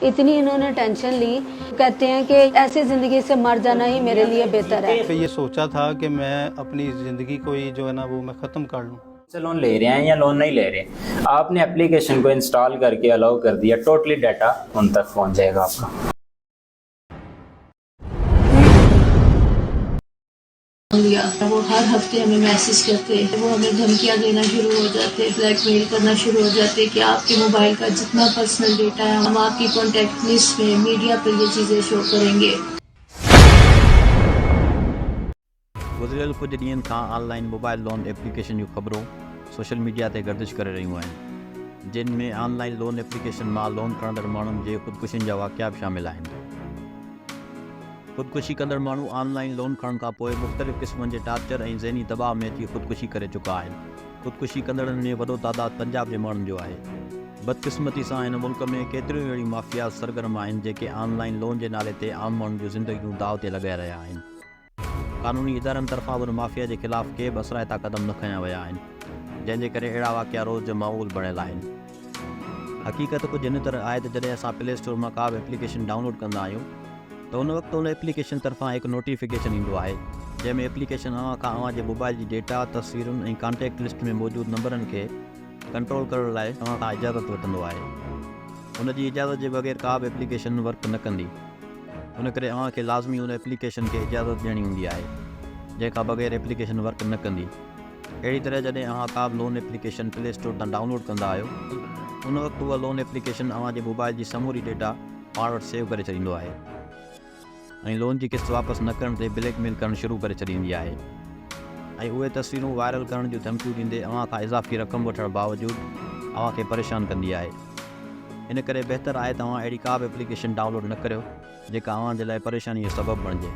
इतनी इन्होंने टेंशन ली, कहते हैं कि ऐसी ज़िंदगी से मर जाना ही मेरे लिए बेहतर है। ये सोचा था कि मैं अपनी ज़िंदगी को ही जो है ना वो मैं ख़त्म कर लूँ। लोन ले रहे हैं या लोन नहीं ले रहे, आपने एप्लीकेशन को इंस्टॉल करके अलाउ कर दिया, टोटली डाटा उन तक पहुंच जाएगा आपका। वो हर हफ्ते हमें मैसेज करते, वो हमें धमकियां देना शुरू हो जाते, ब्लैकमेल करना शुरू हो जाते कि आपके मोबाइल का जितना पर्सनल डेटा है हम आपकी कॉन्टैक्ट लिस्ट में मीडिया पर ये चीज़ें शो करेंगे। गुज़िरियल कुछ ॾींहंनि खां ऑनलाइन मोबाइल लोन एप्लीकेशन जूं ख़बरूं सोशल मीडिया ते गर्दिश करे रहियूं आहिनि, जिन में ऑनलाइन लोन एप्लीकेशन मां लोन खणंदड़ माण्हुनि जे ख़ुदकुशियुनि जा वाक़िया बि शामिल आहिनि। ख़ुदकुशी कंदड़ माण्हू ऑनलाइन लोन खणण खां पोइ मुख़्तलिफ़ क़िस्मनि जे टार्चर ऐं ज़हनी दबाव में अची ख़ुदकुशी करे चुका आहिनि। ख़ुदकुशी कंदड़नि में वॾो तादाद पंजाब जे माण्हुनि जो आहे। बदकिस्मती सां हिन मुल्क में केतिरियूं अहिड़ियूं माफ़िया सरगर्म आहिनि जेके ऑनलाइन लोन जे नाले ते आम माण्हुनि जूं ज़िंदगियूं दाव ते लॻाए रहिया आहिनि। क़ानूनी इदारनि तरफ़ां उन माफ़िया जे ख़िलाफ़ के बि असराइता क़दम न खयां विया आहिनि, जंहिंजे करे अहिड़ा वाक़िया रोज़ जो माहौल बणियल आहिनि। हक़ीक़त कुझु इन तरह आहे त जॾहिं असां प्ले स्टोर मां का बि एप्लीकेशन डाउनलोड कंदा आहियूं त उन वक़्तु उन एप्लीकेशन तरफ़ां हिकु नोटिफिकेशन ईंदो आहे, जंहिंमें एप्लीकेशन अव्हां खां अव्हां जे मोबाइल जी डेटा, तस्वीरुनि ऐं कॉन्टेक्ट लिस्ट में मौजूदु नंबरनि खे कंट्रोल करण लाइ तव्हां खां इजाज़त वठंदो आहे। उन जी इजाज़त जे बग़ैर का बि एप्लीकेशन वर्क न कंदी। उन करे अव्हांखे लाज़मी उन एप्लीकेशन खे इजाज़त ॾियणी हूंदी आहे, जंहिंखां बग़ैर एप्लीकेशन वर्क न कंदी। अहिड़ी तरह जॾहिं अव्हां का बि लोन एप्लीकेशन प्ले स्टोर तां डाउनलोड कंदा आहियो उन वक़्तु उहा लोन एप्लीकेशन अव्हां जे मोबाइल जी समूरी डेटा पाण वटि सेव करे छॾींदो आहे ऐं लोन जी किस्त वापसि न करण ते ब्लैकमेल करणु शुरू करे छॾींदी आहे ऐं उहे तस्वीरूं वायरल करण जूं धमकियूं ॾींदे अव्हां खां इज़ाफ़ी रक़म वठण बावजूदु अव्हांखे परेशान कंदी आहे। इन करे बहितर आहे तव्हां अहिड़ी का बि एप्लीकेशन डाउनलोड न करियो जेका अव्हां जे लाइ परेशानीअ जो सबबु बणिजे।